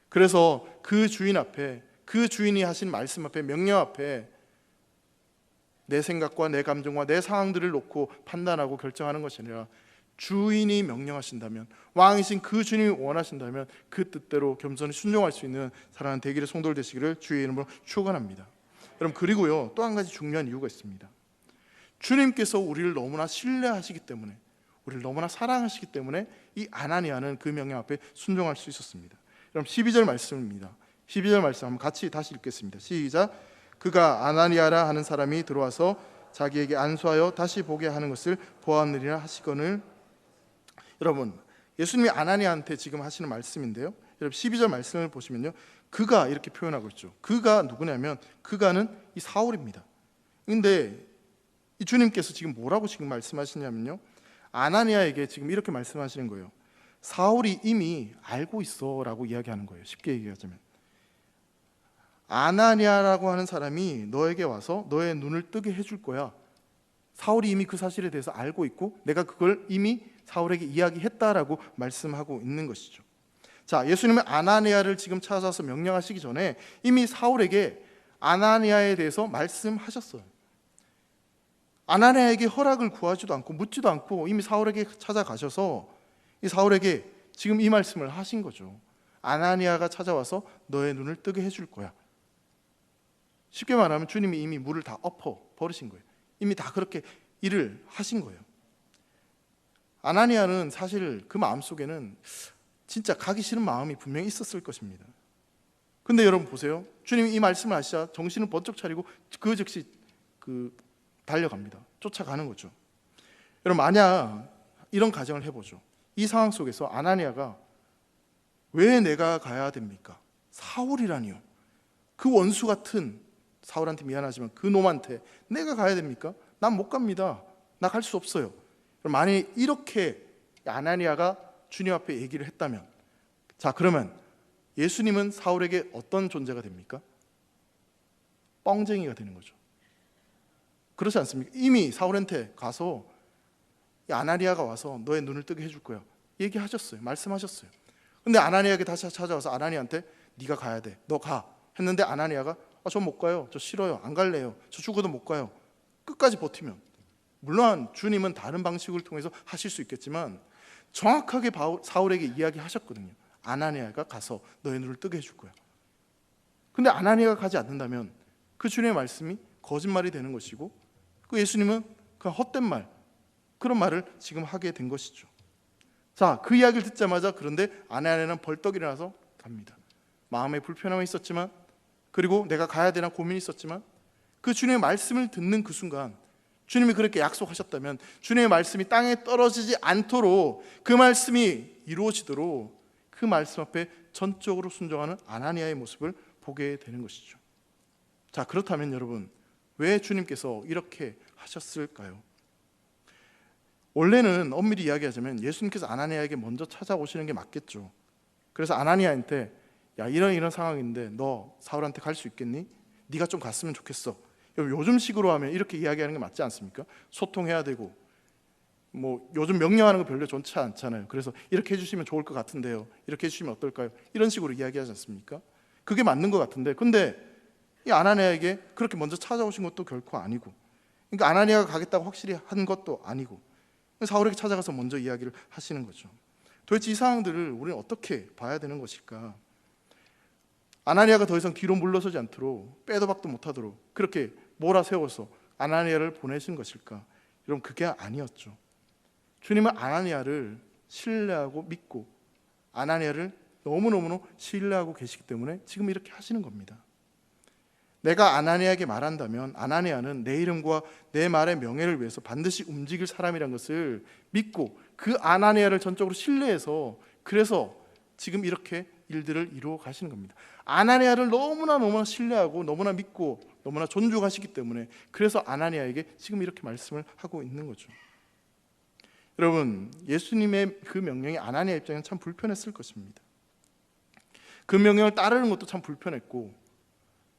그래서 그 주인 앞에, 그 주인이 하신 말씀 앞에, 명령 앞에 내 생각과 내 감정과 내 상황들을 놓고 판단하고 결정하는 것이 아니라 주인이 명령하신다면, 왕이신 그 주님이 원하신다면 그 뜻대로 겸손히 순종할 수 있는 사랑하는 대길의 성도들 되시기를 주의 이름으로 축원합니다. 여러분 그리고요, 또 한 가지 중요한 이유가 있습니다. 주님께서 우리를 너무나 신뢰하시기 때문에, 우리를 너무나 사랑하시기 때문에 이 아나니아는 그 명령 앞에 순종할 수 있었습니다. 여러분 12절 말씀입니다. 12절 말씀 한번 같이 다시 읽겠습니다. 시작. 그가 아나니아라 하는 사람이 들어와서 자기에게 안수하여 다시 보게 하는 것을 보았느니라 하시거늘. 여러분 예수님이 아나니아한테 지금 하시는 말씀인데요, 여러분 12절 말씀을 보시면요, 그가 이렇게 표현하고 있죠. 그가 누구냐면 그가는 이 사울입니다. 근데 이 주님께서 지금 뭐라고 지금 말씀하시냐면요, 아나니아에게 지금 이렇게 말씀하시는 거예요. 사울이 이미 알고 있어 라고 이야기하는 거예요. 쉽게 얘기하자면 아나니아라고 하는 사람이 너에게 와서 너의 눈을 뜨게 해줄 거야. 사울이 이미 그 사실에 대해서 알고 있고 내가 그걸 이미 사울에게 이야기했다라고 말씀하고 있는 것이죠. 자, 예수님은 아나니아를 지금 찾아서 명령하시기 전에 이미 사울에게 아나니아에 대해서 말씀하셨어요. 아나니아에게 허락을 구하지도 않고 묻지도 않고 이미 사울에게 찾아가셔서 이 사울에게 지금 이 말씀을 하신 거죠. 아나니아가 찾아와서 너의 눈을 뜨게 해줄 거야. 쉽게 말하면 주님이 이미 물을 다 엎어 버리신 거예요. 이미 다 그렇게 일을 하신 거예요. 아나니아는 사실 그 마음속에는 진짜 가기 싫은 마음이 분명히 있었을 것입니다. 근데 여러분 보세요. 주님이 이 말씀을 하시자 정신을 번쩍 차리고 그 즉시 달려갑니다. 쫓아가는 거죠. 여러분 만약 이런 가정을 해보죠. 이 상황 속에서 아나니아가 왜 내가 가야 됩니까? 사울이라니요. 그 원수 같은, 사울한테 미안하지만 그 놈한테 내가 가야 됩니까? 난 못 갑니다. 나 갈 수 없어요. 만약 이렇게 아나니아가 주님 앞에 얘기를 했다면, 자 그러면 예수님은 사울에게 어떤 존재가 됩니까? 뻥쟁이가 되는 거죠. 그렇지 않습니까? 이미 사울한테 가서 아나니아가 와서 너의 눈을 뜨게 해줄 거야 얘기하셨어요. 말씀하셨어요. 근데 아나니아에게 다시 찾아와서 아나니아한테 네가 가야 돼, 너 가 했는데 아나니아가 저 못 가요, 저 싫어요, 안 갈래요, 저 죽어도 못 가요. 끝까지 버티면, 물론 주님은 다른 방식을 통해서 하실 수 있겠지만 정확하게 사울에게 이야기하셨거든요. 아나니아가 가서 너의 눈을 뜨게 해줄 거야. 근데 아나니아가 가지 않는다면 그 주님의 말씀이 거짓말이 되는 것이고, 그 예수님은 그 헛된 말, 그런 말을 지금 하게 된 것이죠. 자, 그 이야기를 듣자마자 그런데 아나니아는 벌떡 일어나서 갑니다. 마음에 불편함이 있었지만, 그리고 내가 가야 되나 고민이 있었지만, 그 주님의 말씀을 듣는 그 순간, 주님이 그렇게 약속하셨다면 주님의 말씀이 땅에 떨어지지 않도록 그 말씀이 이루어지도록 그 말씀 앞에 전적으로 순종하는 아나니아의 모습을 보게 되는 것이죠. 자, 그렇다면 여러분 왜 주님께서 이렇게 하셨을까요? 원래는 엄밀히 이야기하자면 예수님께서 아나니아에게 먼저 찾아오시는 게 맞겠죠. 그래서 아나니아한테 야, 이런 상황인데 너 사울한테 갈 수 있겠니? 네가 좀 갔으면 좋겠어. 요즘 식으로 하면 이렇게 이야기하는 게 맞지 않습니까? 소통해야 되고, 뭐 요즘 명령하는 거 별로 좋지 않잖아요. 그래서 이렇게 해주시면 좋을 것 같은데요, 이렇게 해주시면 어떨까요? 이런 식으로 이야기하지 않습니까? 그게 맞는 것 같은데, 근데 이 아나니아에게 그렇게 먼저 찾아오신 것도 결코 아니고, 그러니까 아나니아가 가겠다고 확실히 한 것도 아니고, 사울에게 찾아가서 먼저 이야기를 하시는 거죠. 도대체 이 상황들을 우리는 어떻게 봐야 되는 것일까? 아나니아가 더 이상 뒤로 물러서지 않도록, 빼도 박도 못하도록 그렇게 몰아세워서 아나니아를 보내신 것일까? 여러분 그게 아니었죠. 주님은 아나니아를 신뢰하고 믿고 아나니아를 너무너무 신뢰하고 계시기 때문에 지금 이렇게 하시는 겁니다. 내가 아나니아에게 말한다면 아나니아는 내 이름과 내 말의 명예를 위해서 반드시 움직일 사람이란 것을 믿고 그 아나니아를 전적으로 신뢰해서 그래서 지금 이렇게 일들을 이루어 가시는 겁니다. 아나니아를 너무나 신뢰하고 너무나 믿고 너무나 존중하시기 때문에 그래서 아나니아에게 지금 이렇게 말씀을 하고 있는 거죠. 여러분, 예수님의 그 명령이 아나니아 입장에는 참 불편했을 것입니다. 그 명령을 따르는 것도 참 불편했고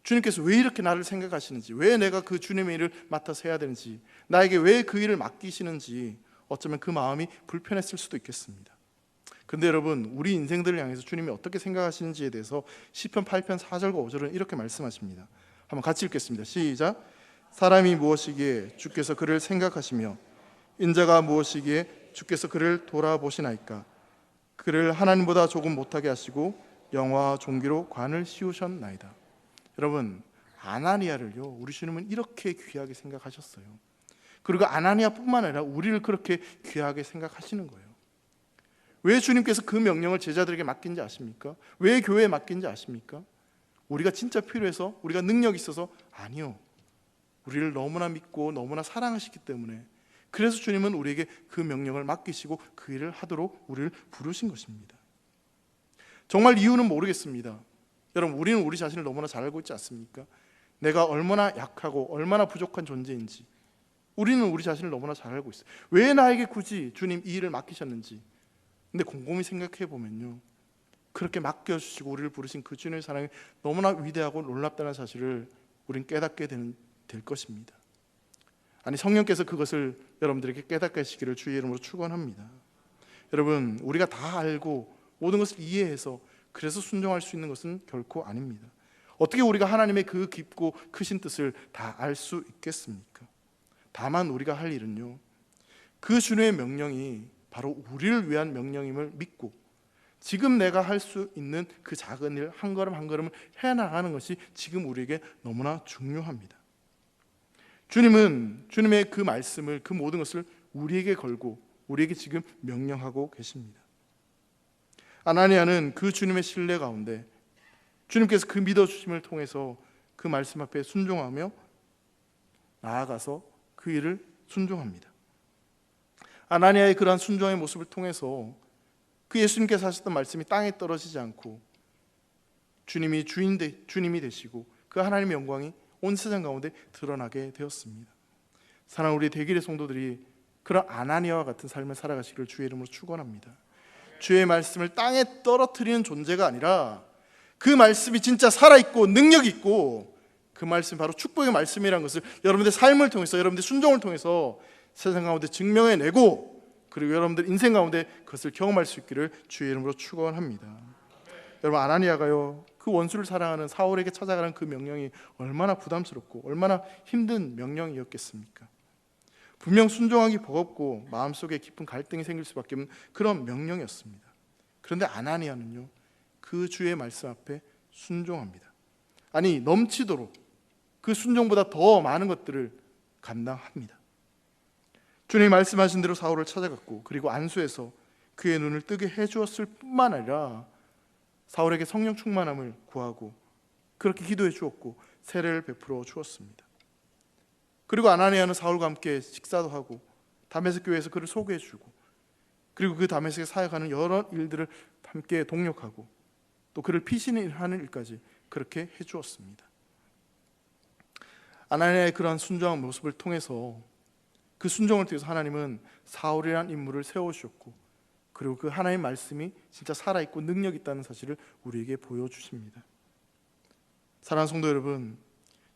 주님께서 왜 이렇게 나를 생각하시는지, 왜 내가 그 주님의 일을 맡아서 해야 되는지, 나에게 왜 그 일을 맡기시는지 어쩌면 그 마음이 불편했을 수도 있겠습니다. 근데 여러분, 우리 인생들을 향해서 주님이 어떻게 생각하시는지에 대해서 시편 8편 4절과 5절은 이렇게 말씀하십니다. 한번 같이 읽겠습니다. 시작. 사람이 무엇이기에 주께서 그를 생각하시며 인자가 무엇이기에 주께서 그를 돌아보시나이까. 그를 하나님보다 조금 못하게 하시고 영화와 종기로 관을 씌우셨나이다. 여러분, 아나니아를요 우리 주님은 이렇게 귀하게 생각하셨어요. 그리고 아나니아뿐만 아니라 우리를 그렇게 귀하게 생각하시는 거예요. 왜 주님께서 그 명령을 제자들에게 맡긴지 아십니까? 왜 교회에 맡긴지 아십니까? 우리가 진짜 필요해서, 우리가 능력이 있어서? 아니요. 우리를 너무나 믿고 너무나 사랑하시기 때문에, 그래서 주님은 우리에게 그 명령을 맡기시고 그 일을 하도록 우리를 부르신 것입니다. 정말 이유는 모르겠습니다. 여러분, 우리는 우리 자신을 너무나 잘 알고 있지 않습니까? 내가 얼마나 약하고 얼마나 부족한 존재인지 우리는 우리 자신을 너무나 잘 알고 있어요. 왜 나에게 굳이 주님 이 일을 맡기셨는지. 근데 곰곰이 생각해 보면요, 그렇게 맡겨주시고 우리를 부르신 그 주님의 사랑이 너무나 위대하고 놀랍다는 사실을 우린 깨닫게 될 것입니다. 아니, 성령께서 그것을 여러분들에게 깨닫게 하시기를 주의 이름으로 축원합니다. 여러분, 우리가 다 알고 모든 것을 이해해서 그래서 순종할 수 있는 것은 결코 아닙니다. 어떻게 우리가 하나님의 그 깊고 크신 뜻을 다 알 수 있겠습니까? 다만 우리가 할 일은요, 그 주님의 명령이 바로 우리를 위한 명령임을 믿고 지금 내가 할 수 있는 그 작은 일 한 걸음 한 걸음을 해나가는 것이 지금 우리에게 너무나 중요합니다. 주님은 주님의 그 말씀을, 그 모든 것을 우리에게 걸고 우리에게 지금 명령하고 계십니다. 아나니아는 그 주님의 신뢰 가운데 주님께서 그 믿어주심을 통해서 그 말씀 앞에 순종하며 나아가서 그 일을 순종합니다. 아나니아의 그러한 순종의 모습을 통해서 그 예수님께서 하셨던 말씀이 땅에 떨어지지 않고 주님이 주님이 되시고 그 하나님의 영광이 온 세상 가운데 드러나게 되었습니다. 사랑하는 우리 대길의 성도들이 그런 아나니아와 같은 삶을 살아가시기를 주의 이름으로 축원합니다. 주의 말씀을 땅에 떨어뜨리는 존재가 아니라 그 말씀이 진짜 살아있고 능력 있고 그 말씀이 바로 축복의 말씀이라는 것을 여러분들의 삶을 통해서, 여러분들의 순종을 통해서 세상 가운데 증명해내고, 그리고 여러분들 인생 가운데 그것을 경험할 수 있기를 주의 이름으로 축원합니다. 여러분, 아나니아가요 그 원수를 사랑하는 사울에게 찾아가는 그 명령이 얼마나 부담스럽고 얼마나 힘든 명령이었겠습니까? 분명 순종하기 버겁고 마음속에 깊은 갈등이 생길 수밖에 없는 그런 명령이었습니다. 그런데 아나니아는요 그 주의 말씀 앞에 순종합니다. 아니, 넘치도록 그 순종보다 더 많은 것들을 감당합니다. 주님이 말씀하신 대로 사울을 찾아갔고, 그리고 안수해서 그의 눈을 뜨게 해주었을 뿐만 아니라 사울에게 성령 충만함을 구하고 그렇게 기도해 주었고 세례를 베풀어 주었습니다. 그리고 아나니아는 사울과 함께 식사도 하고 다메섹 교회에서 그를 소개해 주고, 그리고 그 다메섹에 사역하는 여러 일들을 함께 동력하고 또 그를 피신하는 일까지 그렇게 해 주었습니다. 아나니아의 그러한 순종한 모습을 통해서, 그 순종을 통해서 하나님은 사울이라는 인물을 세워주셨고, 그리고 그 하나님의 말씀이 진짜 살아있고 능력 있다는 사실을 우리에게 보여주십니다. 사랑하는 성도 여러분,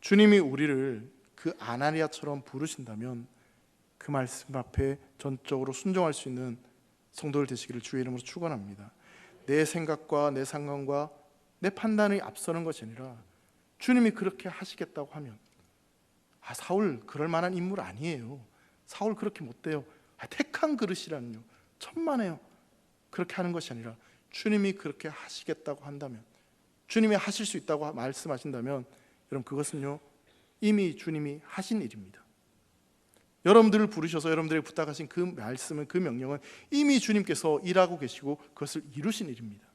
주님이 우리를 그 아나니아처럼 부르신다면 그 말씀 앞에 전적으로 순종할 수 있는 성도들 되시기를 주의 이름으로 축원합니다. 내 생각과 내 상관과 내 판단이 앞서는 것이 아니라 주님이 그렇게 하시겠다고 하면, 사울 그럴 만한 인물 아니에요, 사울 그렇게 못돼요, 택한 그릇이라는요 천만에요, 그렇게 하는 것이 아니라 주님이 그렇게 하시겠다고 한다면, 주님이 하실 수 있다고 말씀하신다면, 여러분 그것은요 이미 주님이 하신 일입니다. 여러분들을 부르셔서 여러분들에게 부탁하신 그 말씀은, 그 명령은 이미 주님께서 일하고 계시고 그것을 이루신 일입니다.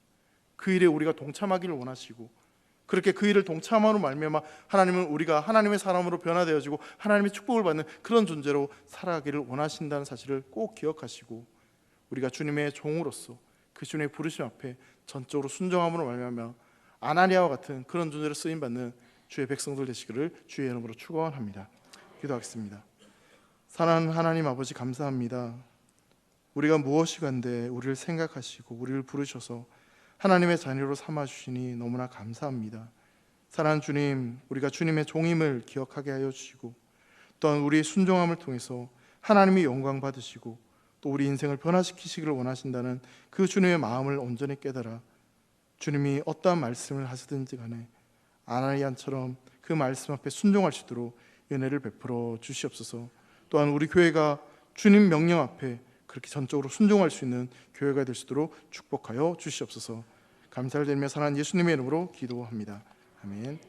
그 일에 우리가 동참하기를 원하시고, 그렇게 그 일을 동참함으로 말미암아 하나님은 우리가 하나님의 사람으로 변화되어지고 하나님의 축복을 받는 그런 존재로 살아가기를 원하신다는 사실을 꼭 기억하시고, 우리가 주님의 종으로서 그 주님의 부르심 앞에 전적으로 순종함으로 말미암아 아나니아와 같은 그런 존재로 쓰임받는 주의 백성들 되시기를 주의 이름으로 축원합니다. 기도하겠습니다. 사랑하는 하나님 아버지, 감사합니다. 우리가 무엇이 간데 우리를 생각하시고 우리를 부르셔서 하나님의 자녀로 삼아주시니 너무나 감사합니다. 사랑하는 주님, 우리가 주님의 종임을 기억하게 하여 주시고, 또한 우리의 순종함을 통해서 하나님이 영광 받으시고 또 우리 인생을 변화시키시기를 원하신다는 그 주님의 마음을 온전히 깨달아 주님이 어떠한 말씀을 하시든지 간에 아나니아처럼 그 말씀 앞에 순종할 수 있도록 은혜를 베풀어 주시옵소서. 또한 우리 교회가 주님 명령 앞에 그렇게 전적으로 순종할 수 있는 교회가 될 수 있도록 축복하여 주시옵소서. 감사를 드리며 사랑하는 예수님의 이름으로 기도합니다. 아멘.